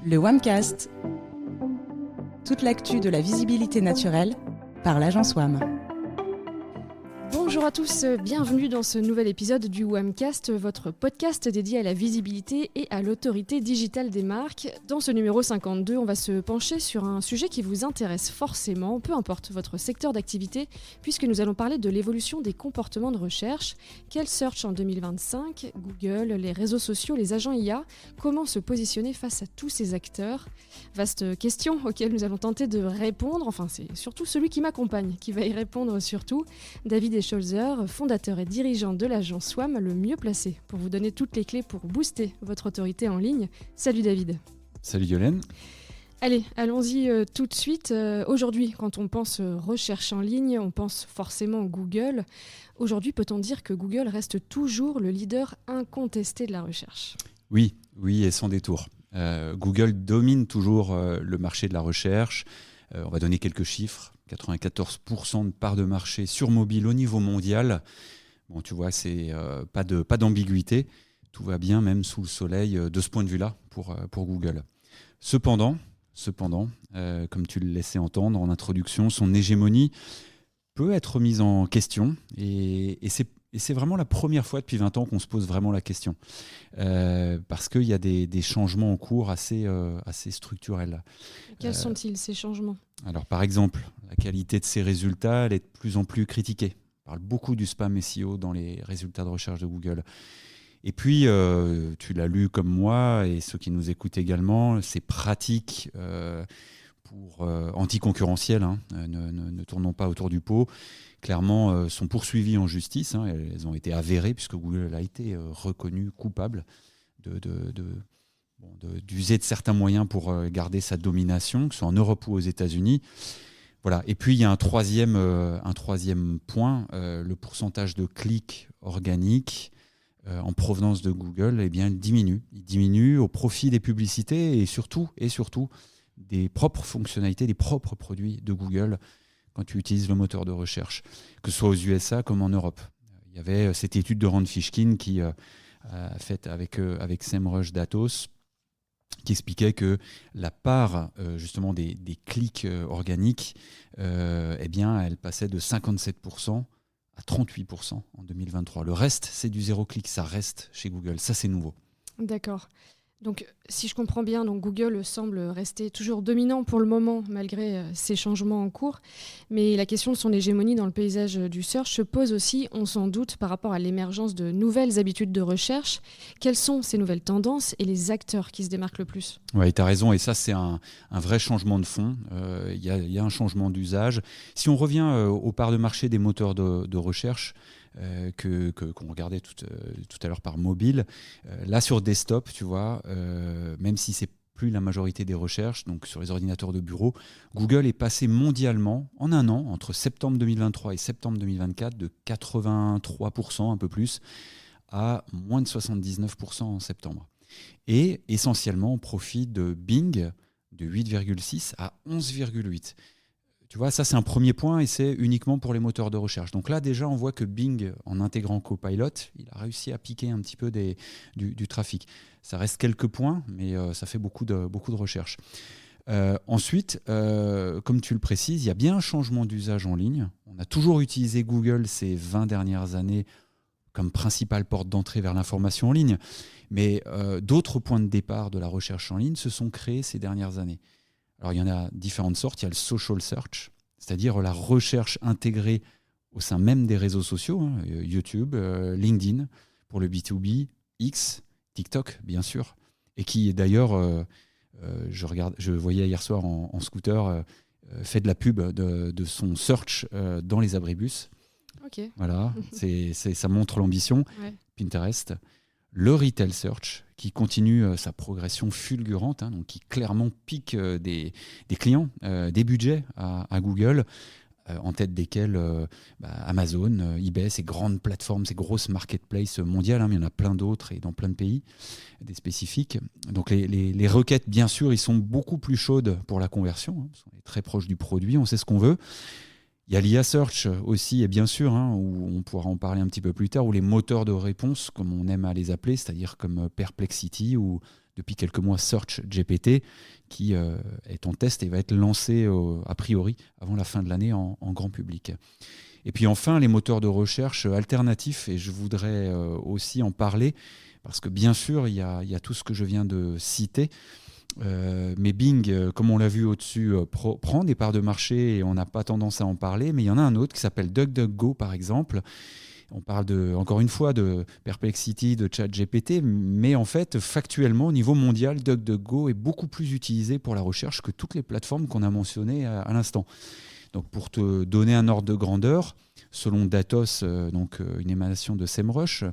Le WAMcast. Toute l'actu de la visibilité naturelle par l'agence WAM. Bonjour à tous, bienvenue dans ce nouvel épisode du WAMcast, votre podcast dédié à la visibilité et à l'autorité digitale des marques. Dans ce numéro 52, on va se pencher sur un sujet qui vous intéresse forcément, peu importe votre secteur d'activité, puisque nous allons parler de l'évolution des comportements de recherche. Quel search en 2025 ? Google, les réseaux sociaux, les agents IA, comment se positionner face à tous ces acteurs ? Vaste question auxquelles nous allons tenter de répondre, enfin c'est surtout celui qui m'accompagne qui va y répondre surtout, David Eschholzer, fondateur et dirigeant de l'agence WAM, le mieux placé pour vous donner toutes les clés pour booster votre autorité en ligne. Salut David. Salut Yolène. Allez, allons-y tout de suite. Aujourd'hui, quand on pense recherche en ligne, on pense forcément Google. Aujourd'hui, peut-on dire que Google reste toujours le leader incontesté de la recherche ? Oui, et sans détour. Google domine toujours le marché de la recherche. On va donner quelques chiffres. 94% de part de marché sur mobile au niveau mondial. Bon, tu vois, c'est pas d'ambiguïté. Tout va bien, même sous le soleil, de ce point de vue-là, pour Google. Cependant, comme tu le laissais entendre en introduction, son hégémonie peut être mise en question. Et c'est vraiment la première fois depuis 20 ans qu'on se pose vraiment la question. Parce qu'il y a des changements en cours assez structurels. Quels sont-ils, ces changements ? Alors, par exemple, la qualité de ces résultats, elle est de plus en plus critiquée. On parle beaucoup du spam SEO dans les résultats de recherche de Google. Et puis, tu l'as lu comme moi, et ceux qui nous écoutent également, ces pratiques anticoncurrentielles, ne tournons pas autour du pot, clairement sont poursuivies en justice. Elles ont été avérées, puisque Google a été reconnu coupable d'user de certains moyens pour garder sa domination, que ce soit en Europe ou aux États-Unis. Voilà. Et puis, il y a un troisième point, le pourcentage de clics organiques en provenance de Google, il diminue. Il diminue au profit des publicités et surtout des propres fonctionnalités, des propres produits de Google quand tu utilises le moteur de recherche, que ce soit aux USA comme en Europe. Il y avait cette étude de Rand Fishkin qui a faite avec SEMrush Datos, qui expliquait que la part justement des clics organiques, elle passait de 57% à 38% en 2023. Le reste, c'est du zéro clic, ça reste chez Google. Ça, c'est nouveau. D'accord. Donc, si je comprends bien, Google semble rester toujours dominant pour le moment, malgré ces changements en cours. Mais la question de son hégémonie dans le paysage du search se pose aussi, on s'en doute, par rapport à l'émergence de nouvelles habitudes de recherche. Quelles sont ces nouvelles tendances et les acteurs qui se démarquent le plus ? Oui, tu as raison, et ça, c'est un vrai changement de fond. Il y a un changement d'usage. Si on revient aux parts de marché des moteurs de recherche, qu'on regardait tout à l'heure par mobile. Là, sur desktop, tu vois, même si c'est plus la majorité des recherches, donc sur les ordinateurs de bureau, Google est passé mondialement, en un an, entre septembre 2023 et septembre 2024, de 83%, un peu plus, à moins de 79% en septembre. Et essentiellement, on profite de Bing, de 8,6 à 11,8. Tu vois, ça c'est un premier point et c'est uniquement pour les moteurs de recherche. Donc là déjà on voit que Bing, en intégrant Copilot, il a réussi à piquer un petit peu du trafic. Ça reste quelques points, mais ça fait beaucoup de recherches. Ensuite, comme tu le précises, il y a bien un changement d'usage en ligne. On a toujours utilisé Google ces 20 dernières années comme principale porte d'entrée vers l'information en ligne. Mais d'autres points de départ de la recherche en ligne se sont créés ces dernières années. Alors, il y en a différentes sortes. Il y a le social search, c'est-à-dire la recherche intégrée au sein même des réseaux sociaux, YouTube, LinkedIn pour le B2B, X, TikTok, bien sûr, et qui d'ailleurs, je voyais hier soir en scooter, fait de la pub de son search dans les abribus. Ok. Voilà, ça montre l'ambition. Ouais. Pinterest. Le retail search qui continue sa progression fulgurante, donc qui clairement pique des clients, des budgets à Google, en tête desquels Amazon, eBay, ces grandes plateformes, ces grosses marketplaces mondiales, mais il y en a plein d'autres et dans plein de pays, des spécifiques. Donc les requêtes, bien sûr, ils sont beaucoup plus chaudes pour la conversion, on est très proche du produit, on sait ce qu'on veut. Il y a l'IA Search aussi, et bien sûr, où on pourra en parler un petit peu plus tard, ou les moteurs de réponse, comme on aime à les appeler, c'est-à-dire comme Perplexity ou depuis quelques mois Search GPT, qui est en test et va être lancé a priori avant la fin de l'année en grand public. Et puis enfin, les moteurs de recherche alternatifs, et je voudrais aussi en parler, parce que bien sûr, il y a tout ce que je viens de citer, mais Bing, comme on l'a vu au-dessus, prend des parts de marché et on n'a pas tendance à en parler, mais il y en a un autre qui s'appelle DuckDuckGo par exemple. On parle encore une fois de Perplexity, de ChatGPT, mais en fait, factuellement, au niveau mondial, DuckDuckGo est beaucoup plus utilisé pour la recherche que toutes les plateformes qu'on a mentionnées à l'instant. Donc pour te donner un ordre de grandeur, selon Datos, donc une émanation de SEMrush,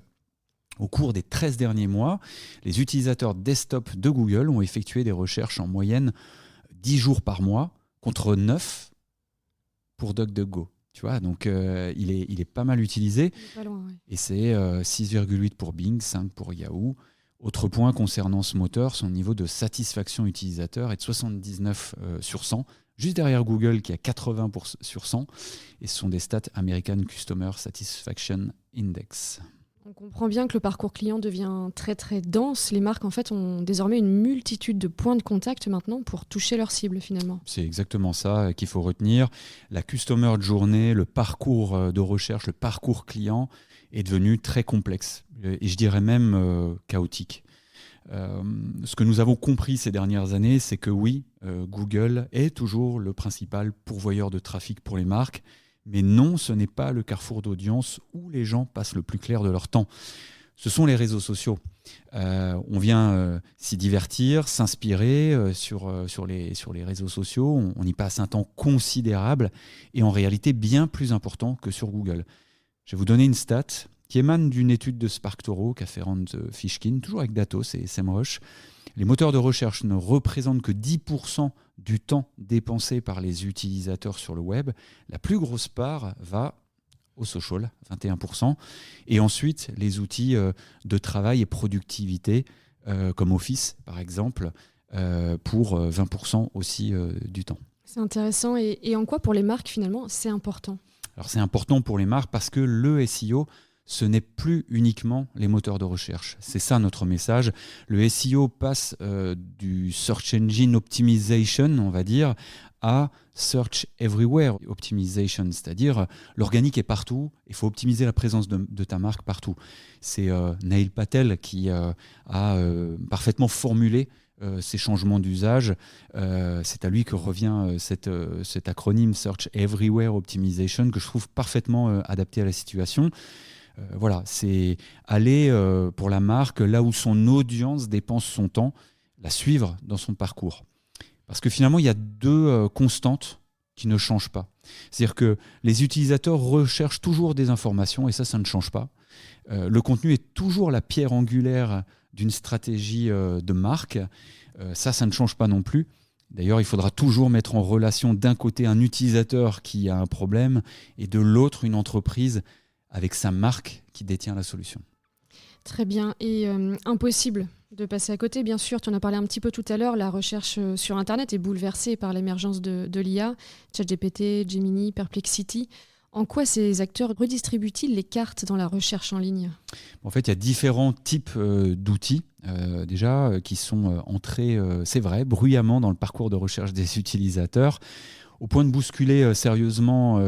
au cours des 13 derniers mois, les utilisateurs desktop de Google ont effectué des recherches en moyenne 10 jours par mois, contre 9 pour DuckDuckGo. Tu vois, donc il est pas mal utilisé. Pas loin, ouais. Et c'est 6,8 pour Bing, 5 pour Yahoo. Autre point concernant ce moteur, son niveau de satisfaction utilisateur est de 79 sur 100, juste derrière Google qui a 80 sur 100. Et ce sont des stats American Customer Satisfaction Index. On comprend bien que le parcours client devient très très dense. Les marques en fait ont désormais une multitude de points de contact maintenant pour toucher leur cible finalement. C'est exactement ça qu'il faut retenir. La customer journey, le parcours de recherche, le parcours client est devenu très complexe et je dirais même chaotique. Ce que nous avons compris ces dernières années, c'est que oui, Google est toujours le principal pourvoyeur de trafic pour les marques. Mais non, ce n'est pas le carrefour d'audience où les gens passent le plus clair de leur temps. Ce sont les réseaux sociaux. On vient s'y divertir, s'inspirer sur les réseaux sociaux. On y passe un temps considérable et en réalité bien plus important que sur Google. Je vais vous donner une stat qui émane d'une étude de SparkToro qu'a fait Rand Fishkin, toujours avec Datos et SEMrush. Les moteurs de recherche ne représentent que 10% du temps dépensé par les utilisateurs sur le web. La plus grosse part va au social, 21%. Et ensuite, les outils de travail et productivité, comme Office par exemple, pour 20% aussi du temps. C'est intéressant. Et en quoi pour les marques finalement c'est important ? Alors c'est important pour les marques parce que le SEO, ce n'est plus uniquement les moteurs de recherche. C'est ça notre message. Le SEO passe du Search Engine Optimization, on va dire, à Search Everywhere Optimization, c'est-à-dire l'organique est partout, il faut optimiser la présence de ta marque partout. C'est Neil Patel qui a parfaitement formulé ces changements d'usage. C'est à lui que revient cet acronyme Search Everywhere Optimization que je trouve parfaitement adapté à la situation. Voilà, c'est aller pour la marque là où son audience dépense son temps, la suivre dans son parcours. Parce que finalement, il y a deux constantes qui ne changent pas. C'est-à-dire que les utilisateurs recherchent toujours des informations et ça ne change pas. Le contenu est toujours la pierre angulaire d'une stratégie de marque. Ça ne change pas non plus. D'ailleurs, il faudra toujours mettre en relation d'un côté un utilisateur qui a un problème et de l'autre une entreprise avec sa marque qui détient la solution. Très bien. Et impossible de passer à côté, bien sûr. Tu en as parlé un petit peu tout à l'heure. La recherche sur Internet est bouleversée par l'émergence de l'IA, ChatGPT, Gemini, Perplexity. En quoi ces acteurs redistribuent-ils les cartes dans la recherche en ligne ? En fait, il y a différents types d'outils déjà qui sont entrés, c'est vrai, bruyamment dans le parcours de recherche des utilisateurs. Au point de bousculer sérieusement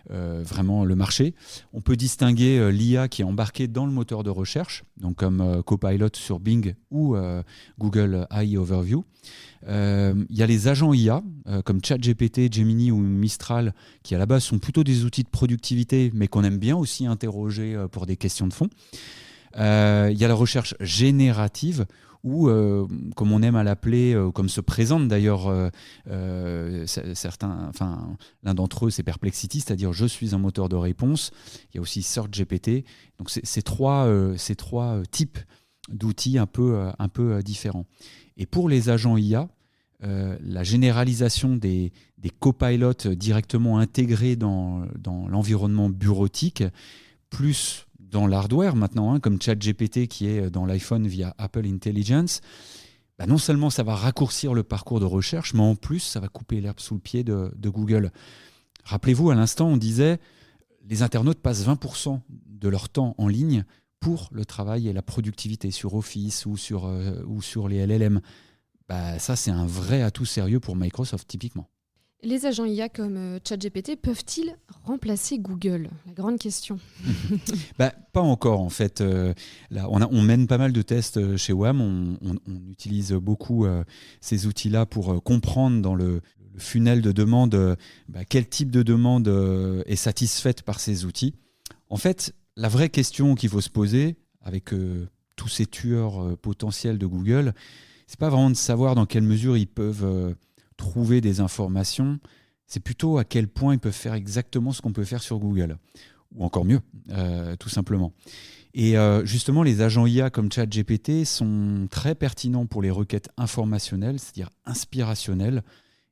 vraiment le marché. On peut distinguer l'IA qui est embarquée dans le moteur de recherche, donc comme Copilot sur Bing ou Google AI Overview. Il y a les agents IA comme ChatGPT, Gemini ou Mistral qui à la base sont plutôt des outils de productivité mais qu'on aime bien aussi interroger pour des questions de fond. Il y a la recherche générative ou, comme on aime à l'appeler, comme se présente d'ailleurs certains, l'un d'entre eux, c'est Perplexity, c'est-à-dire je suis un moteur de réponse. Il y a aussi Search GPT. Donc ces trois types d'outils un peu différents. Et pour les agents IA, la généralisation des copilotes directement intégrés dans l'environnement bureautique, plus dans l'hardware maintenant, comme ChatGPT qui est dans l'iPhone via Apple Intelligence, non seulement ça va raccourcir le parcours de recherche, mais en plus ça va couper l'herbe sous le pied de Google. Rappelez-vous, à l'instant, on disait les internautes passent 20% de leur temps en ligne pour le travail et la productivité sur Office ou sur les LLM. Ça, c'est un vrai atout sérieux pour Microsoft, typiquement. Les agents IA comme ChatGPT peuvent-ils remplacer Google ? La grande question. Pas encore, en fait. Là, on mène pas mal de tests chez WAM. On utilise beaucoup ces outils-là pour comprendre dans le funnel de demande quel type de demande est satisfaite par ces outils. En fait, la vraie question qu'il faut se poser avec tous ces tueurs potentiels de Google, c'est pas vraiment de savoir dans quelle mesure ils peuvent trouver des informations, c'est plutôt à quel point ils peuvent faire exactement ce qu'on peut faire sur Google, ou encore mieux, tout simplement. Et justement, les agents IA comme ChatGPT sont très pertinents pour les requêtes informationnelles, c'est-à-dire inspirationnelles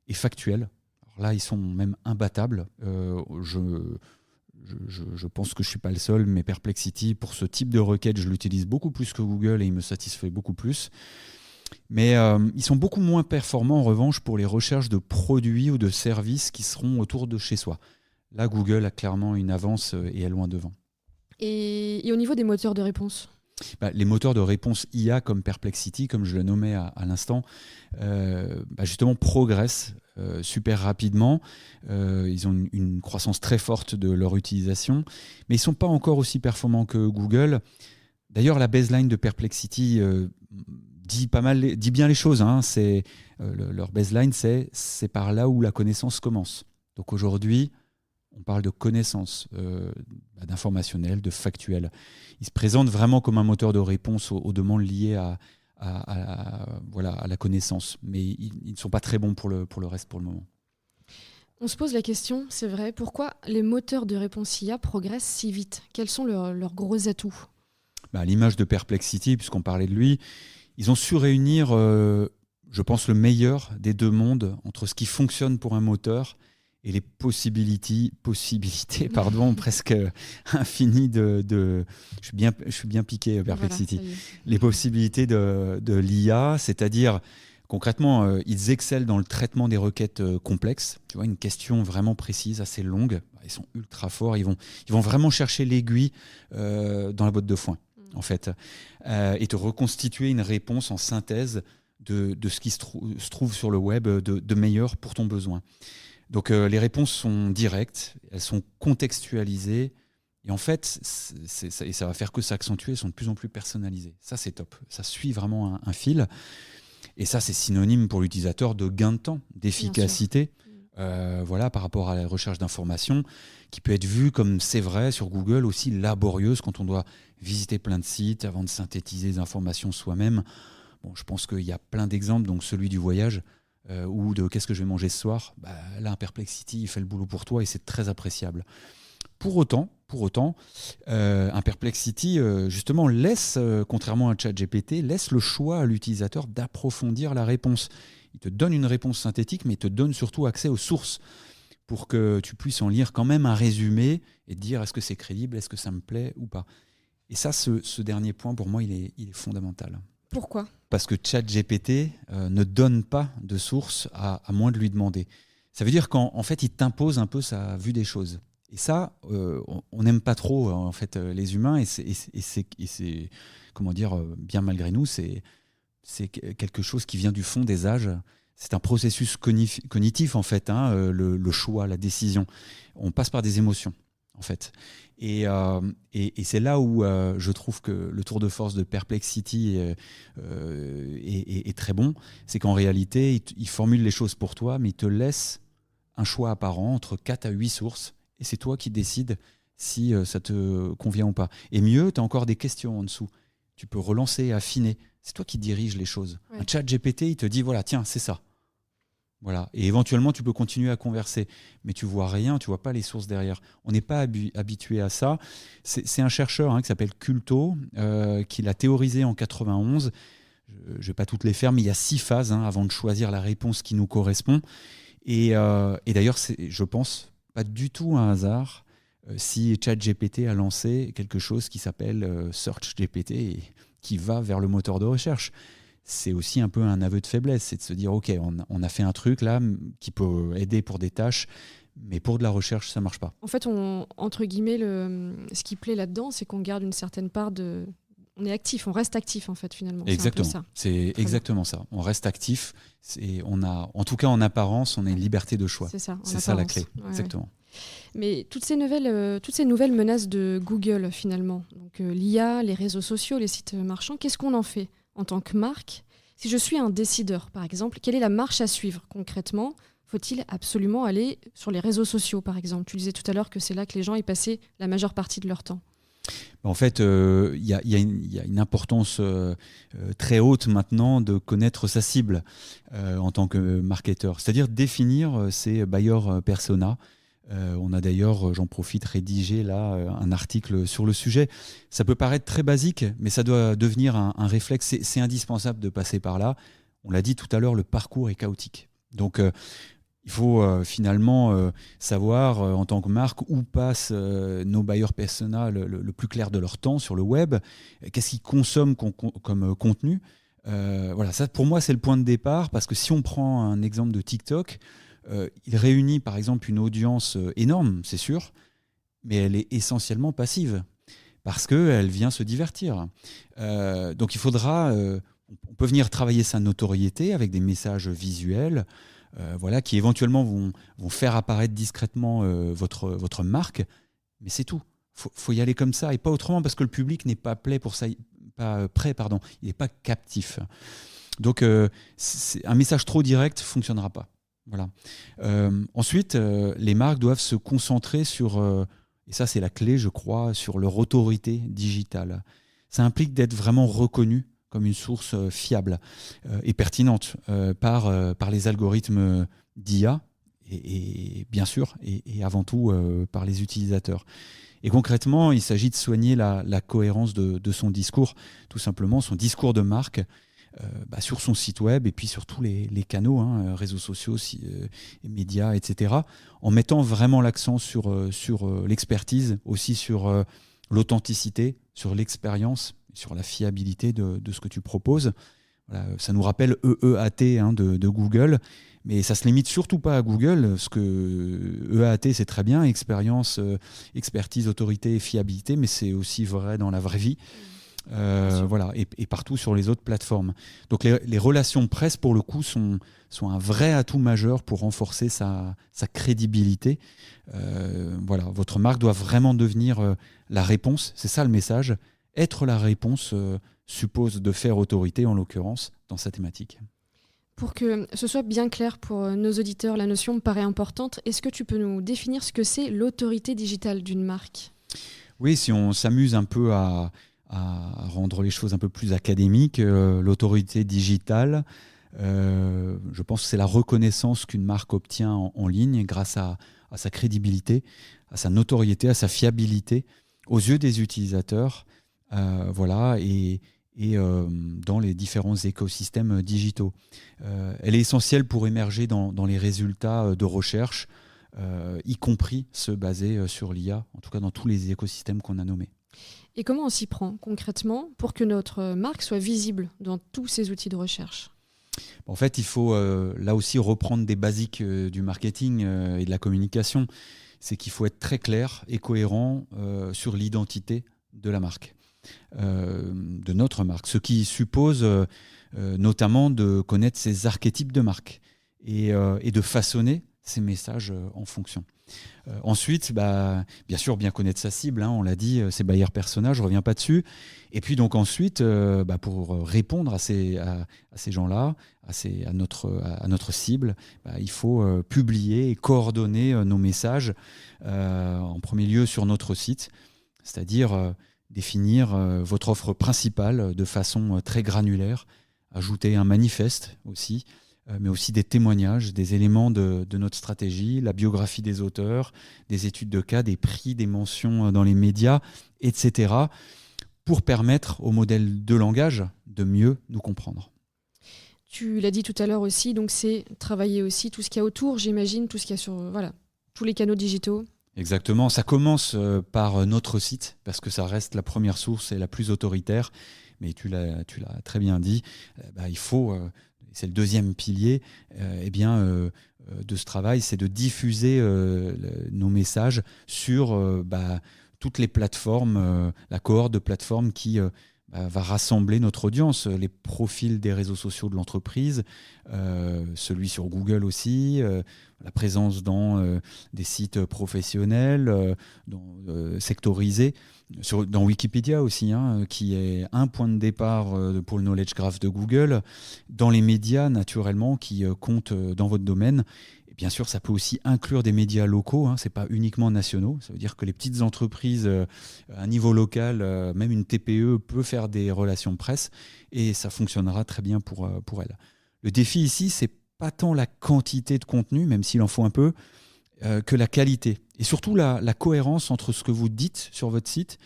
et factuelles. Alors là, ils sont même imbattables. Je pense que je ne suis pas le seul, mais Perplexity, pour ce type de requête, je l'utilise beaucoup plus que Google et il me satisfait beaucoup plus. Mais ils sont beaucoup moins performants en revanche pour les recherches de produits ou de services qui seront autour de chez soi. Là, Google a clairement une avance et est loin devant. Et au niveau des moteurs de réponse ? Les moteurs de réponse IA comme Perplexity, comme je le nommais à l'instant, justement progressent super rapidement. Ils ont une croissance très forte de leur utilisation, mais ils ne sont pas encore aussi performants que Google. D'ailleurs, la baseline de Perplexity dit bien les choses. Leur baseline, c'est par là où la connaissance commence. Donc aujourd'hui, on parle de connaissance, d'informationnel, de factuel. Ils se présentent vraiment comme un moteur de réponse aux demandes liées à la connaissance. Mais ils ne sont pas très bons pour le reste pour le moment. On se pose la question, c'est vrai, pourquoi les moteurs de réponse IA progressent si vite ? Quels sont leurs gros atouts ? À l'image de Perplexity, puisqu'on parlait de lui, ils ont su réunir, je pense, le meilleur des deux mondes entre ce qui fonctionne pour un moteur et les possibilités presque infinies de je suis bien piqué, Perplexity. Voilà, les possibilités de l'IA, c'est-à-dire concrètement, ils excellent dans le traitement des requêtes complexes. Tu vois, une question vraiment précise, assez longue, ils sont ultra forts, ils vont vraiment chercher l'aiguille dans la botte de foin, en fait, et te reconstituer une réponse en synthèse de ce qui se trouve sur le web de meilleur pour ton besoin. Donc les réponses sont directes, elles sont contextualisées, et en fait, ça va faire que s'accentuer, elles sont de plus en plus personnalisées. Ça, c'est top. Ça suit vraiment un fil. Et ça, c'est synonyme pour l'utilisateur de gain de temps, d'efficacité, par rapport à la recherche d'informations, qui peut être vue, comme c'est vrai sur Google, aussi laborieuse quand on doit visiter plein de sites avant de synthétiser les informations soi-même. Bon, je pense qu'il y a plein d'exemples, donc celui du voyage, ou de qu'est-ce que je vais manger ce soir, là, un Perplexity, il fait le boulot pour toi et c'est très appréciable. Pour autant, un Perplexity, justement, laisse, contrairement à ChatGPT, laisse le choix à l'utilisateur d'approfondir la réponse. Il te donne une réponse synthétique, mais il te donne surtout accès aux sources pour que tu puisses en lire quand même un résumé et te dire est-ce que c'est crédible, est-ce que ça me plaît ou pas. Et ça, ce dernier point, pour moi, il est fondamental. Pourquoi ? Parce que ChatGPT ne donne pas de source à moins de lui demander. Ça veut dire qu'en fait, il t'impose un peu sa vue des choses. Et ça, on n'aime pas trop en fait les humains. Et c'est comment dire, bien malgré nous, c'est quelque chose qui vient du fond des âges. C'est un processus cognitif en fait, le choix, la décision. On passe par des émotions en fait. Et c'est là où je trouve que le tour de force de Perplexity est très bon. C'est qu'en réalité, il formule les choses pour toi, mais il te laisse un choix apparent entre 4 à 8 sources. Et c'est toi qui décides si ça te convient ou pas. Et mieux, tu as encore des questions en dessous. Tu peux relancer, affiner. C'est toi qui diriges les choses. Ouais. Un ChatGPT, il te dit, voilà, tiens, c'est ça. Voilà. Et éventuellement, tu peux continuer à converser. Mais tu vois rien, tu vois pas les sources derrière. On n'est pas habitué à ça. C'est un chercheur qui s'appelle Culto, qui l'a théorisé en 91. Je ne vais pas toutes les faire, mais il y a 6 phases avant de choisir la réponse qui nous correspond. Et d'ailleurs, c'est, je pense, pas du tout un hasard si ChatGPT a lancé quelque chose qui s'appelle SearchGPT et qui va vers le moteur de recherche. c'est aussi un peu un aveu de faiblesse. C'est de se dire, OK, on a fait un truc là qui peut aider pour des tâches, mais pour de la recherche, ça ne marche pas. En fait, entre guillemets, ce qui plaît là-dedans, c'est qu'on garde une certaine part de... On est actif, on reste actif en fait finalement. Exactement, c'est un peu ça. c'est exactement ça. On reste actif, en tout cas en apparence, on a une liberté de choix. C'est ça, c'est ça la clé, exactement. Mais toutes ces nouvelles menaces de Google finalement, donc l'IA, les réseaux sociaux, les sites marchands, qu'est-ce qu'on en fait en tant que marque? Si je suis un décideur par exemple, quelle est la marche à suivre concrètement? Faut-il absolument aller sur les réseaux sociaux par exemple? Tu disais tout à l'heure que c'est là que les gens y passaient la majeure partie de leur temps. En fait, il y a une importance très haute maintenant de connaître sa cible en tant que marketeur, c'est-à-dire définir ses buyer persona. On a d'ailleurs, j'en profite, rédigé là un article sur le sujet. Ça peut paraître très basique, mais ça doit devenir un réflexe. C'est indispensable de passer par là. On l'a dit tout à l'heure, le parcours est chaotique. Donc, il faut finalement savoir en tant que marque où passent nos buyers persona le plus clair de leur temps sur le web, qu'est-ce qu'ils consomment comme contenu. Voilà, ça pour moi c'est le point de départ, parce que si on prend un exemple de TikTok, il réunit par exemple une audience énorme, c'est sûr, mais elle est essentiellement passive parce qu'elle vient se divertir. Donc il faudra, on peut venir travailler sa notoriété avec des messages visuels, qui éventuellement vont faire apparaître discrètement votre marque, mais c'est tout. Faut y aller comme ça et pas autrement, parce que le public n'est pas prêt pour ça, il n'est pas captif. Donc un message trop direct ne fonctionnera pas. Voilà. Ensuite, les marques doivent se concentrer sur, et ça c'est la clé je crois, sur leur autorité digitale. Ça implique d'être vraiment reconnu comme une source fiable et pertinente par les algorithmes d'IA et bien sûr, et avant tout par les utilisateurs. Et concrètement, il s'agit de soigner la cohérence de son discours, tout simplement son discours de marque sur son site web et puis sur tous les canaux, réseaux sociaux, médias, etc., en mettant vraiment l'accent sur l'expertise, aussi sur l'authenticité, sur l'expérience, sur la fiabilité de ce que tu proposes. Voilà, ça nous rappelle EEAT de Google, mais ça ne se limite surtout pas à Google, ce que EEAT c'est très bien, expérience, expertise, autorité et fiabilité, mais c'est aussi vrai dans la vraie vie. Et partout sur les autres plateformes. Donc les relations presse, pour le coup, sont un vrai atout majeur pour renforcer sa crédibilité. Votre marque doit vraiment devenir la réponse, c'est ça le message. Être la réponse suppose de faire autorité, en l'occurrence, dans sa thématique. Pour que ce soit bien clair pour nos auditeurs, la notion me paraît importante. Est-ce que tu peux nous définir ce que c'est l'autorité digitale d'une marque? Oui, si on s'amuse un peu à rendre les choses un peu plus académiques, l'autorité digitale, je pense que c'est la reconnaissance qu'une marque obtient en ligne grâce à sa crédibilité, à sa notoriété, à sa fiabilité aux yeux des utilisateurs, et dans les différents écosystèmes digitaux. Elle est essentielle pour émerger dans les résultats de recherche, y compris ceux basés sur l'IA, en tout cas dans tous les écosystèmes qu'on a nommés. Et comment on s'y prend concrètement pour que notre marque soit visible dans tous ces outils de recherche? En fait, il faut là aussi reprendre des basiques du marketing et de la communication. C'est qu'il faut être très clair et cohérent sur l'identité de la marque, de notre marque. Ce qui suppose notamment de connaître ses archétypes de marque et de façonner ses messages en fonction. Ensuite, bien sûr, bien connaître sa cible, on l'a dit, ses buyer personas, je ne reviens pas dessus. Et puis donc ensuite, pour répondre à ces gens-là, à notre cible, il faut publier et coordonner nos messages, en premier lieu sur notre site, c'est-à-dire définir votre offre principale de façon très granulaire, ajouter un manifeste aussi, mais aussi des témoignages, des éléments de notre stratégie, la biographie des auteurs, des études de cas, des prix, des mentions dans les médias, etc., pour permettre au modèle de langage de mieux nous comprendre. Tu l'as dit tout à l'heure aussi, donc c'est travailler aussi tout ce qu'il y a autour, j'imagine, tout ce qu'il y a sur tous les canaux digitaux. Exactement, ça commence par notre site, parce que ça reste la première source et la plus autoritaire. mais tu l'as très bien dit, il faut, c'est le deuxième pilier, de ce travail, c'est de diffuser nos messages sur toutes les plateformes, la cohorte de plateformes qui va rassembler notre audience, les profils des réseaux sociaux de l'entreprise, celui sur Google aussi, la présence dans des sites professionnels, sectorisés, dans Wikipédia aussi, qui est un point de départ pour le Knowledge Graph de Google, dans les médias naturellement qui comptent dans votre domaine. Et bien sûr, ça peut aussi inclure des médias locaux, ce n'est pas uniquement nationaux. Ça veut dire que les petites entreprises à un niveau local, même une TPE peut faire des relations presse et ça fonctionnera très bien pour elles. Le défi ici, c'est pas tant la quantité de contenu, même s'il en faut un peu, que la qualité. Et surtout la cohérence entre ce que vous dites sur votre site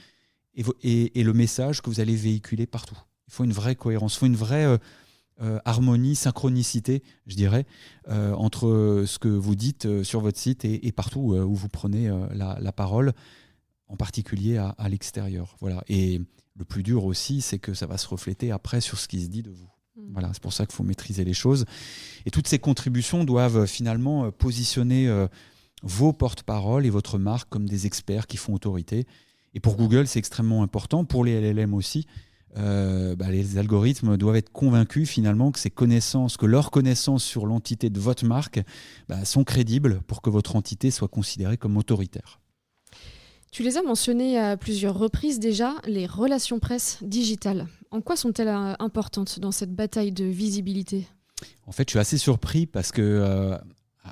et le message que vous allez véhiculer partout. Il faut une vraie cohérence, il faut une vraie harmonie, synchronicité, je dirais, entre ce que vous dites sur votre site et partout où vous prenez la parole, en particulier à l'extérieur. Voilà. Et le plus dur aussi, c'est que ça va se refléter après sur ce qui se dit de vous. Voilà, c'est pour ça qu'il faut maîtriser les choses. Et toutes ces contributions doivent finalement positionner vos porte-paroles et votre marque comme des experts qui font autorité. Et pour Google, c'est extrêmement important. Pour les LLM aussi, les algorithmes doivent être convaincus finalement que leurs connaissances sur l'entité de votre marque sont crédibles pour que votre entité soit considérée comme autoritaire. Tu les as mentionnées à plusieurs reprises déjà, les relations presse digitales. En quoi sont-elles importantes dans cette bataille de visibilité ? En fait, je suis assez surpris parce que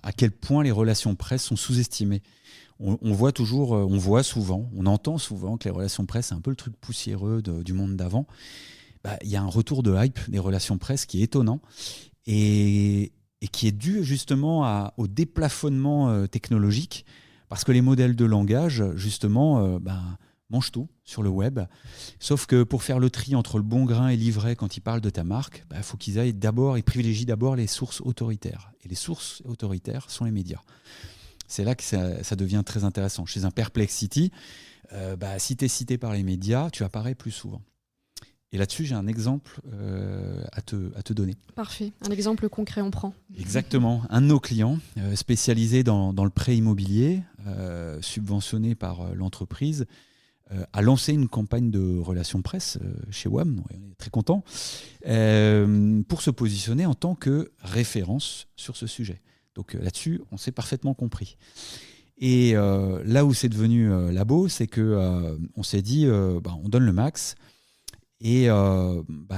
à quel point les relations presse sont sous-estimées. On voit souvent, on entend souvent que les relations presse, c'est un peu le truc poussiéreux du monde d'avant. Il y a un retour de hype des relations presse qui est étonnant et qui est dû justement au déplafonnement technologique, parce que les modèles de langage, justement, mangent tout sur le web. Sauf que pour faire le tri entre le bon grain et l'ivraie quand ils parlent de ta marque, il faut ils privilégient d'abord les sources autoritaires. Et les sources autoritaires sont les médias. C'est là que ça devient très intéressant. Chez un Perplexity, si tu es cité par les médias, tu apparais plus souvent. Et là-dessus, j'ai un exemple à te donner. Parfait. Un exemple concret, on prend. Exactement. Un de nos clients, spécialisé dans le prêt immobilier, subventionné par l'entreprise, a lancé une campagne de relations presse chez WAM, on est très content, pour se positionner en tant que référence sur ce sujet. Donc là-dessus, on s'est parfaitement compris. Et là où c'est devenu labo, c'est qu'on s'est dit, on donne le max. Et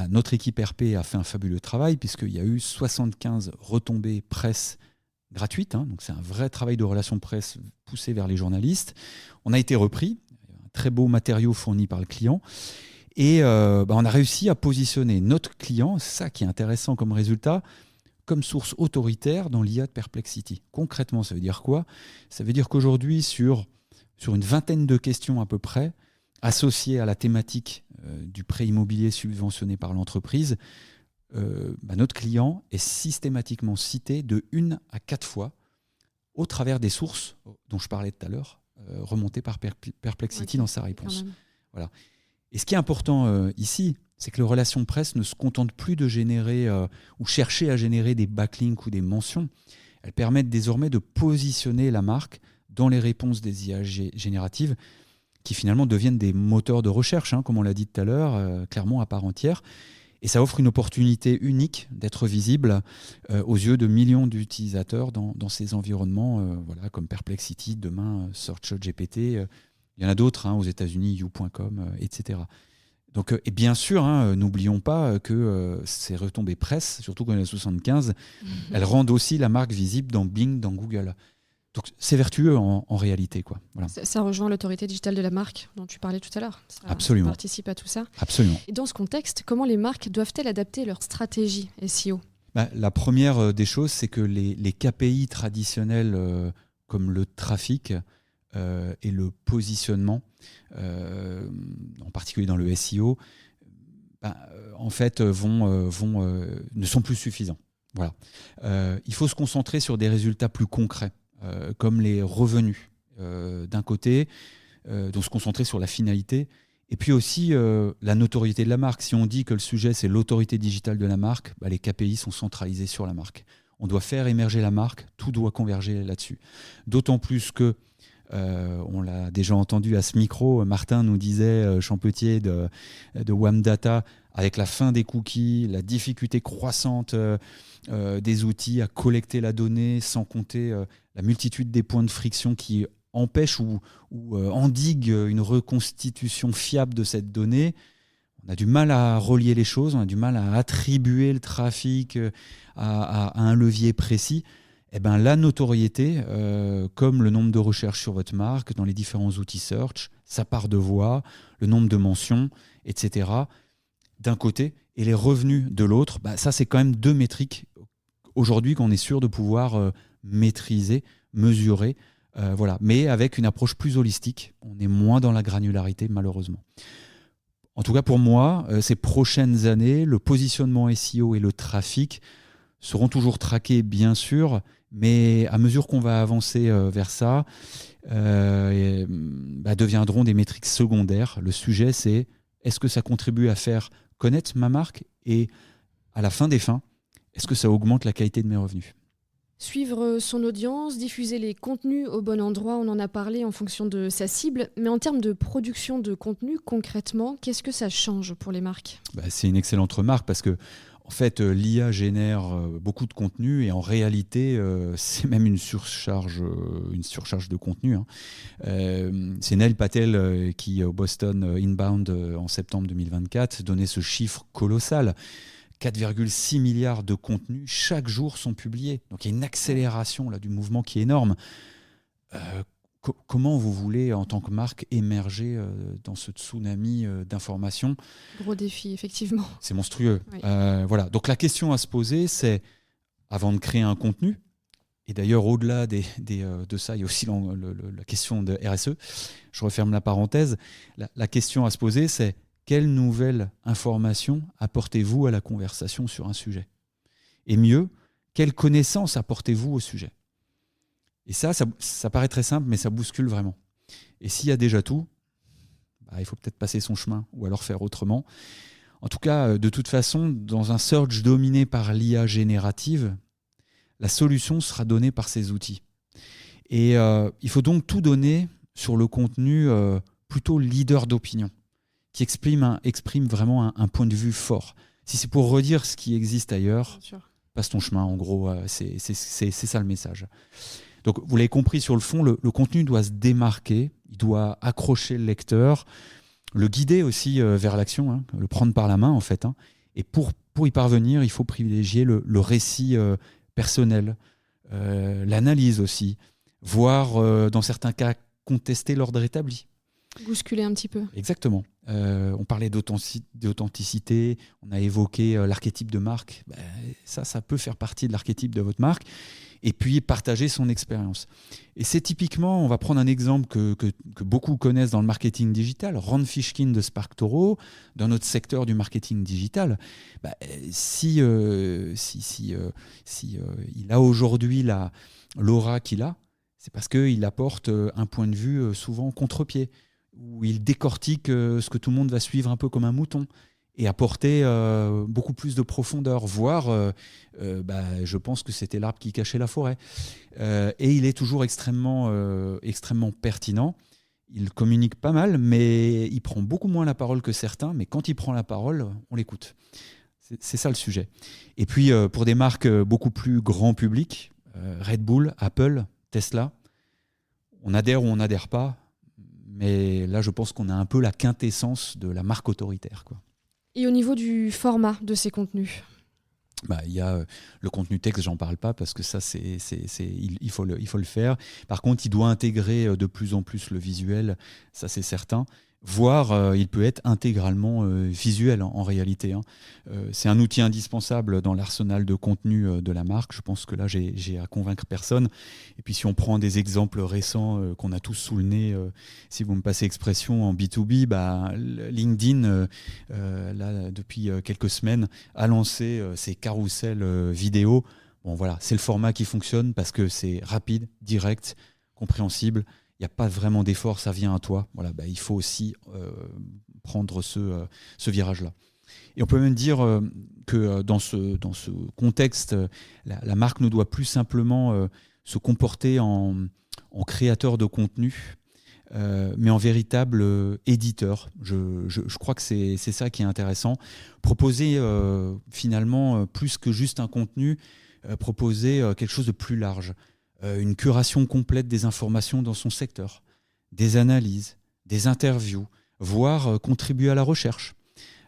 notre équipe RP a fait un fabuleux travail puisqu'il y a eu 75 retombées presse gratuites. Donc c'est un vrai travail de relations presse poussé vers les journalistes. On a été repris, un très beau matériau fourni par le client. Et on a réussi à positionner notre client, c'est ça qui est intéressant comme résultat, comme source autoritaire dans l'IA de Perplexity. Concrètement, ça veut dire quoi ? Ça veut dire qu'aujourd'hui, sur une vingtaine de questions à peu près, associées à la thématique du prêt immobilier subventionné par l'entreprise, notre client est systématiquement cité de 1 à 4 fois au travers des sources dont je parlais tout à l'heure, remontées par Perplexity dans sa réponse. Voilà. Et ce qui est important ici, c'est que les relations presse ne se contentent plus de générer ou chercher à générer des backlinks ou des mentions. Elles permettent désormais de positionner la marque dans les réponses des IA génératives qui finalement deviennent des moteurs de recherche, comme on l'a dit tout à l'heure, clairement à part entière. Et ça offre une opportunité unique d'être visible aux yeux de millions d'utilisateurs dans ces environnements comme Perplexity, demain SearchGPT. Il y en a d'autres aux États-Unis, you.com, etc. Donc, et bien sûr, n'oublions pas que ces retombées presse, surtout quand il y en a 75, elles rendent aussi la marque visible dans Bing, dans Google. Donc c'est vertueux en réalité. Voilà. Ça rejoint l'autorité digitale de la marque dont tu parlais tout à l'heure. Absolument. Ça participe à tout ça. Absolument. Et dans ce contexte, comment les marques doivent-elles adapter leur stratégie SEO ? La première des choses, c'est que les KPI traditionnels comme le trafic et le positionnement, en particulier dans le SEO, en fait, ne sont plus suffisants. Voilà. Il faut se concentrer sur des résultats plus concrets, comme les revenus d'un côté, donc se concentrer sur la finalité, Et puis aussi la notoriété de la marque. Si on dit que le sujet, c'est l'autorité digitale de la marque, les KPI sont centralisés sur la marque. On doit faire émerger la marque, tout doit converger là-dessus. D'autant plus que, on l'a déjà entendu à ce micro, Martin nous disait, Champetier de Wamdata, avec la fin des cookies, la difficulté croissante des outils à collecter la donnée, sans compter la multitude des points de friction qui empêche ou endigue une reconstitution fiable de cette donnée. On a du mal à relier les choses, on a du mal à attribuer le trafic à un levier précis. Eh ben, la notoriété, comme le nombre de recherches sur votre marque, dans les différents outils search, sa part de voix, le nombre de mentions, etc., d'un côté, et les revenus de l'autre, ça c'est quand même 2 métriques aujourd'hui qu'on est sûr de pouvoir maîtriser, mesurer, voilà. Mais avec une approche plus holistique, on est moins dans la granularité malheureusement. En tout cas pour moi, ces prochaines années, le positionnement SEO et le trafic seront toujours traqués bien sûr, mais à mesure qu'on va avancer vers ça, deviendront des métriques secondaires. Le sujet c'est, est-ce que ça contribue à faire connaître ma marque et à la fin des fins, est-ce que ça augmente la qualité de mes revenus ? Suivre son audience, diffuser les contenus au bon endroit, on en a parlé en fonction de sa cible, mais en termes de production de contenu, concrètement, qu'est-ce que ça change pour les marques ? C'est une excellente remarque parce que en fait, l'IA génère beaucoup de contenu et en réalité, c'est même une surcharge de contenu. C'est Neil Patel qui, au Boston Inbound en septembre 2024, donnait ce chiffre colossal. 4,6 milliards de contenus chaque jour sont publiés. Donc il y a une accélération là, du mouvement qui est énorme. Comment vous voulez, en tant que marque, émerger dans ce tsunami d'informations ? Gros défi, effectivement. C'est monstrueux. Oui. Voilà. Donc la question à se poser, c'est, avant de créer un contenu, et d'ailleurs au-delà de ça, il y a aussi la question de RSE, je referme la parenthèse, la question à se poser, c'est quelle nouvelle information apportez-vous à la conversation sur un sujet ? Et mieux, quelle connaissance apportez-vous au sujet ? Et ça paraît très simple, mais ça bouscule vraiment. Et s'il y a déjà tout, il faut peut-être passer son chemin ou alors faire autrement. En tout cas, de toute façon, dans un search dominé par l'IA générative, la solution sera donnée par ces outils. Et il faut donc tout donner sur le contenu plutôt leader d'opinion, qui exprime vraiment un point de vue fort. Si c'est pour redire ce qui existe ailleurs, passe ton chemin, en gros, c'est ça le message. Donc, vous l'avez compris, sur le fond, le contenu doit se démarquer, il doit accrocher le lecteur, le guider aussi vers l'action, le prendre par la main, en fait. Et pour y parvenir, il faut privilégier le récit personnel, l'analyse aussi, voire, dans certains cas, contester l'ordre établi. Bousculer un petit peu. Exactement. On parlait d'authenticité, on a évoqué l'archétype de marque. Ça peut faire partie de l'archétype de votre marque. Et puis partager son expérience. Et c'est typiquement, on va prendre un exemple que beaucoup connaissent dans le marketing digital, Ron Fishkin de SparkToro, dans notre secteur du marketing digital. Si il a aujourd'hui l'aura qu'il a, c'est parce qu'il apporte un point de vue souvent contre-pied, où il décortique ce que tout le monde va suivre un peu comme un mouton, et apporter beaucoup plus de profondeur, voire, je pense que c'était l'arbre qui cachait la forêt. Et il est toujours extrêmement pertinent. Il communique pas mal, mais il prend beaucoup moins la parole que certains. Mais quand il prend la parole, on l'écoute. C'est ça le sujet. Et puis, pour des marques beaucoup plus grand public, Red Bull, Apple, Tesla, on adhère ou on n'adhère pas. Mais là, je pense qu'on a un peu la quintessence de la marque autoritaire, quoi. Et au niveau du format de ces contenus ? Il y a le contenu texte, j'en parle pas parce que ça, il faut le faire. Par contre, il doit intégrer de plus en plus le visuel, ça c'est certain. Voire, il peut être intégralement visuel en réalité. C'est un outil indispensable dans l'arsenal de contenu de la marque. Je pense que là, j'ai à convaincre personne. Et puis, si on prend des exemples récents qu'on a tous sous le nez, si vous me passez l'expression en B2B, LinkedIn, là, depuis quelques semaines, a lancé ses carousels vidéo. Bon, voilà, c'est le format qui fonctionne parce que c'est rapide, direct, compréhensible. Il n'y a pas vraiment d'effort, ça vient à toi. Voilà, il faut aussi prendre ce virage-là. Et on peut même dire que dans ce contexte, la marque ne doit plus simplement se comporter en créateur de contenu, mais en véritable éditeur. Je crois que c'est ça qui est intéressant. Proposer finalement, plus que juste un contenu, proposer quelque chose de plus large. Une curation complète des informations dans son secteur, des analyses, des interviews, voire contribuer à la recherche.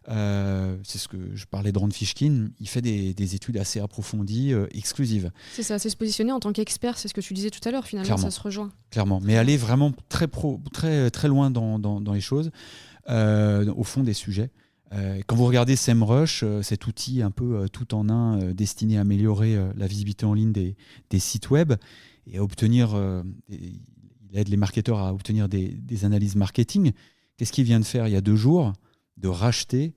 C'est ce que je parlais de Ron Fishkin, il fait des études assez approfondies, exclusives. C'est ça, c'est se positionner en tant qu'expert, c'est ce que tu disais tout à l'heure, finalement, Clairement. Ça se rejoint. Clairement, mais aller vraiment très, très loin dans les choses, au fond des sujets. Quand vous regardez SEMrush, cet outil un peu tout en un destiné à améliorer la visibilité en ligne des sites web et à obtenir, il aide les marketeurs à obtenir des analyses marketing. Qu'est-ce qu'il vient de faire il y a 2 jours ? De racheter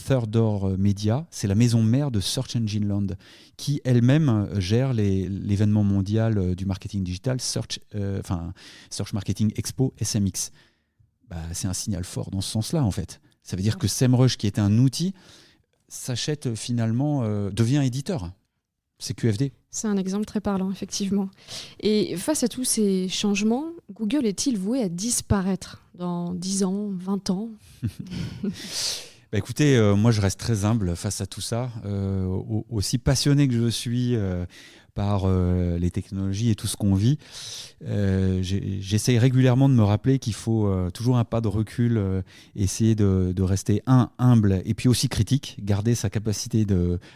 Third Door Media, c'est la maison mère de Search Engine Land, qui elle-même gère l'événement mondial du marketing digital, Search Marketing Expo SMX. C'est un signal fort dans ce sens-là, en fait. Ça veut dire que SEMrush, qui était un outil, s'achète finalement, devient éditeur. C'est QFD. C'est un exemple très parlant, effectivement. Et face à tous ces changements, Google est-il voué à disparaître dans 10 ans, 20 ans ? Écoutez, moi je reste très humble face à tout ça. Aussi passionné que je suis par les technologies et tout ce qu'on vit, j'essaye régulièrement de me rappeler qu'il faut toujours un pas de recul, essayer de rester humble et puis aussi critique, garder sa capacité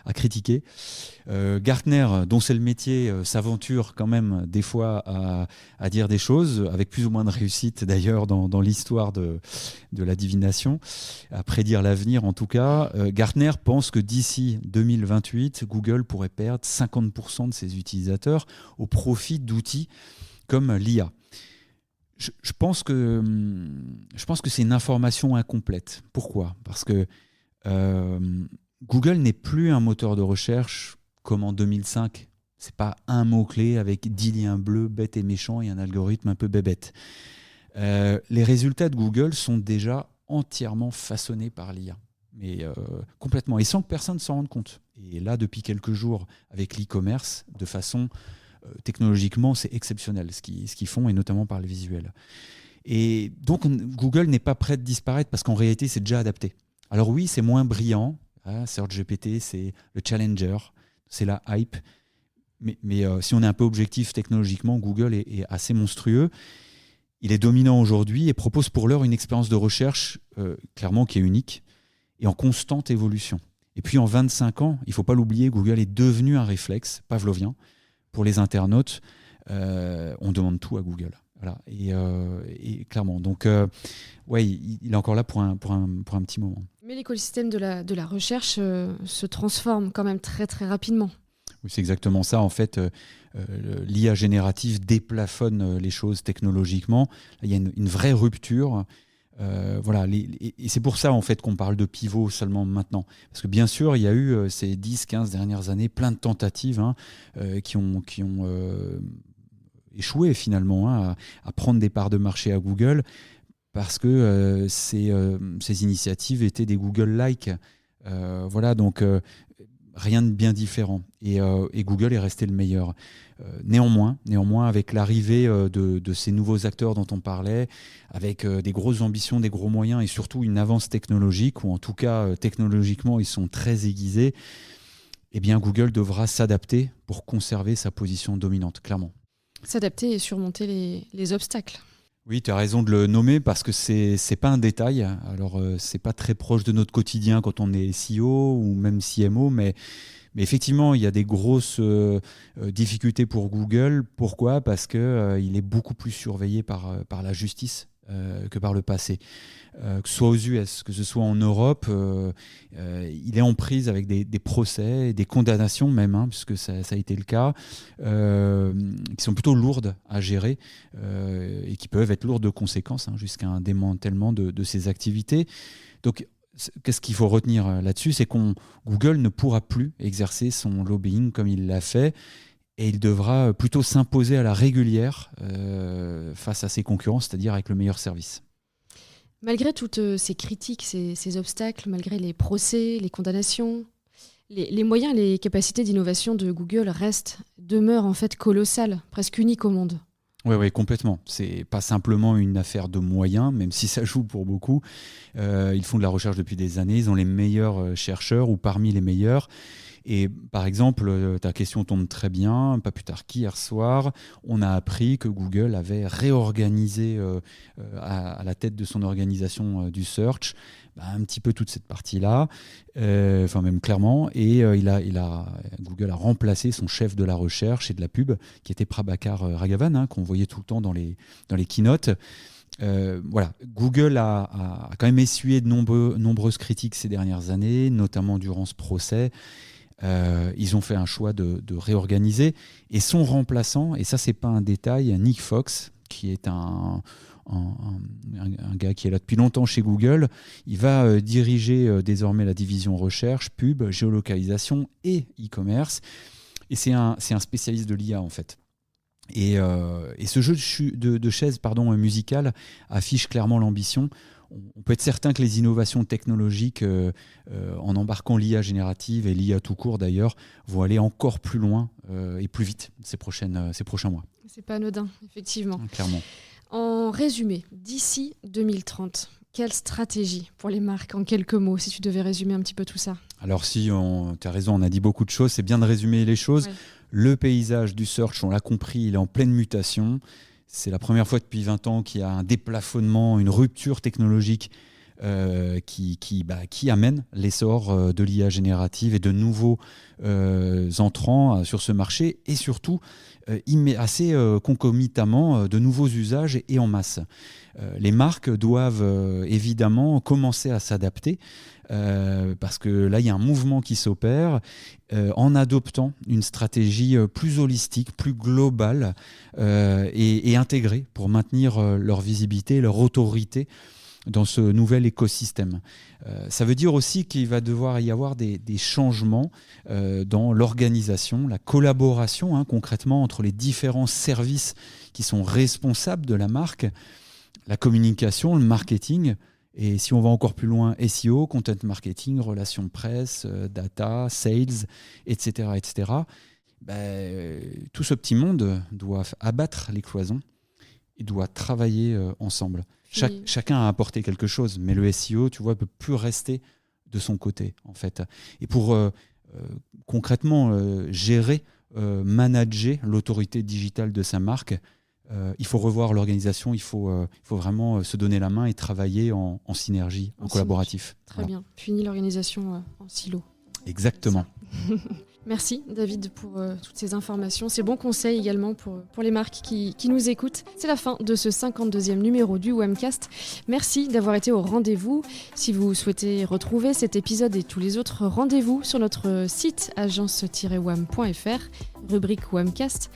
à critiquer. Gartner, dont c'est le métier, s'aventure quand même des fois à dire des choses, avec plus ou moins de réussite d'ailleurs dans l'histoire de la divination, à prédire l'avenir en tout cas. Gartner pense que d'ici 2028, Google pourrait perdre 50% de ses utilisateurs au profit d'outils comme l'IA. Je pense que c'est une information incomplète. Pourquoi ? Parce que Google n'est plus un moteur de recherche comme en 2005. C'est pas un mot-clé avec 10 liens bleus, bêtes et méchants et un algorithme un peu bébête. Les résultats de Google sont déjà entièrement façonnés par l'IA. Mais complètement, et sans que personne s'en rende compte. Et là, depuis quelques jours, avec l'e-commerce, de façon technologiquement, c'est exceptionnel ce qu'ils font, et notamment par le visuel. Et donc, Google n'est pas prêt de disparaître, parce qu'en réalité, c'est déjà adapté. Alors oui, c'est moins brillant. SearchGPT, c'est le challenger, c'est la hype. Mais si on est un peu objectif technologiquement, Google est assez monstrueux. Il est dominant aujourd'hui et propose pour l'heure une expérience de recherche clairement qui est unique et en constante évolution. Et puis en 25 ans, il ne faut pas l'oublier, Google est devenu un réflexe pavlovien pour les internautes. On demande tout à Google. Voilà. Et clairement. Donc, il est encore là pour un petit moment. Mais l'écosystème de la recherche se transforme quand même très très rapidement. Oui, c'est exactement ça. En fait, l'IA générative déplafonne les choses technologiquement. Là, il y a une vraie rupture. Et c'est pour ça en fait qu'on parle de pivot seulement maintenant. Parce que bien sûr, il y a eu ces 10-15 dernières années plein de tentatives qui ont échoué finalement à prendre des parts de marché à Google, parce que ces initiatives étaient des Google-like. Donc rien de bien différent. Et Google est resté le meilleur. Néanmoins, avec l'arrivée de ces nouveaux acteurs dont on parlait, avec des grosses ambitions, des gros moyens et surtout une avance technologique, ou en tout cas technologiquement ils sont très aiguisés, eh bien Google devra s'adapter pour conserver sa position dominante, clairement. S'adapter et surmonter les obstacles. Oui, tu as raison de le nommer parce que c'est pas un détail. Alors, c'est pas très proche de notre quotidien quand on est CEO ou même CMO, mais effectivement, il y a des grosses difficultés pour Google. Pourquoi ? Parce qu'il est beaucoup plus surveillé par la justice que par le passé. Que ce soit aux US, que ce soit en Europe, il est en prise avec des procès, des condamnations même, puisque ça a été le cas, qui sont plutôt lourdes à gérer et qui peuvent être lourdes de conséquences, jusqu'à un démantèlement de ses activités. Donc, qu'est-ce qu'il faut retenir là-dessus ? C'est Google ne pourra plus exercer son lobbying comme il l'a fait, et il devra plutôt s'imposer à la régulière face à ses concurrents, c'est-à-dire avec le meilleur service. Malgré toutes ces critiques, ces obstacles, malgré les procès, les condamnations, les moyens, les capacités d'innovation de Google demeurent en fait colossales, presque uniques au monde. Oui, complètement. C'est pas simplement une affaire de moyens, même si ça joue pour beaucoup. Ils font de la recherche depuis des années, ils ont les meilleurs chercheurs ou parmi les meilleurs. Et par exemple, ta question tombe très bien, pas plus tard qu'hier soir, on a appris que Google avait réorganisé à la tête de son organisation du search un petit peu toute cette partie-là, enfin même clairement, et Google a remplacé son chef de la recherche et de la pub, qui était Prabhakar Raghavan, qu'on voyait tout le temps dans les keynotes. Voilà, Google a quand même essuyé de nombreuses critiques ces dernières années, notamment durant ce procès. Ils ont fait un choix de réorganiser, et son remplaçant, et ça c'est pas un détail, Nick Fox, qui est un gars qui est là depuis longtemps chez Google, il va diriger désormais la division recherche, pub, géolocalisation et e-commerce, et c'est un spécialiste de l'IA en fait. Et ce jeu de chaises musicales affiche clairement l'ambition. On peut être certain que les innovations technologiques, en embarquant l'IA générative et l'IA tout court d'ailleurs, vont aller encore plus loin et plus vite ces prochains mois. C'est pas anodin, effectivement. Clairement. En résumé, d'ici 2030, quelle stratégie pour les marques en quelques mots, si tu devais résumer un petit peu tout ça? Alors tu as raison, on a dit beaucoup de choses, c'est bien de résumer les choses. Ouais. Le paysage du search, on l'a compris, il est en pleine mutation. C'est la première fois depuis 20 ans qu'il y a un déplafonnement, une rupture technologique qui amène l'essor de l'IA générative et de nouveaux entrants sur ce marché, et surtout assez concomitamment de nouveaux usages et en masse. Les marques doivent évidemment commencer à s'adapter parce que là, il y a un mouvement qui s'opère en adoptant une stratégie plus holistique, plus globale et intégrée pour maintenir leur visibilité, leur autorité dans ce nouvel écosystème. Ça veut dire aussi qu'il va devoir y avoir des changements dans l'organisation, la collaboration concrètement entre les différents services qui sont responsables de la marque, la communication, le marketing, et si on va encore plus loin, SEO, content marketing, relations presse, data, sales, etc. etc. Tout ce petit monde doit abattre les cloisons et doit travailler ensemble. Chacun a apporté quelque chose, mais le SEO, tu vois, peut plus rester de son côté, en fait. Et pour concrètement gérer, manager l'autorité digitale de sa marque, il faut revoir l'organisation, il faut vraiment se donner la main et travailler en synergie, en collaboratif. Très bien. Fini l'organisation en silo. Exactement. Merci David pour toutes ces informations, ces bons conseils également pour les marques qui nous écoutent. C'est la fin de ce 52e numéro du WAMcast. Merci d'avoir été au rendez-vous. Si vous souhaitez retrouver cet épisode et tous les autres, rendez-vous sur notre site agence-wam.fr, rubrique WAMcast.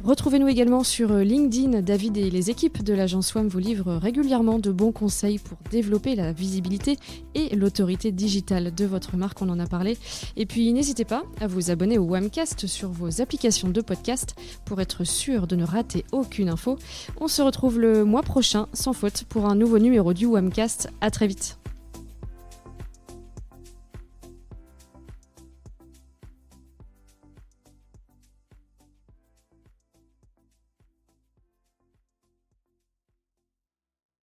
Retrouvez-nous également sur LinkedIn. David et les équipes de l'agence WAM vous livrent régulièrement de bons conseils pour développer la visibilité et l'autorité digitale de votre marque, on en a parlé. Et puis n'hésitez pas à vous abonner au WAMcast sur vos applications de podcast pour être sûr de ne rater aucune info. On se retrouve le mois prochain sans faute pour un nouveau numéro du WAMcast. À très vite.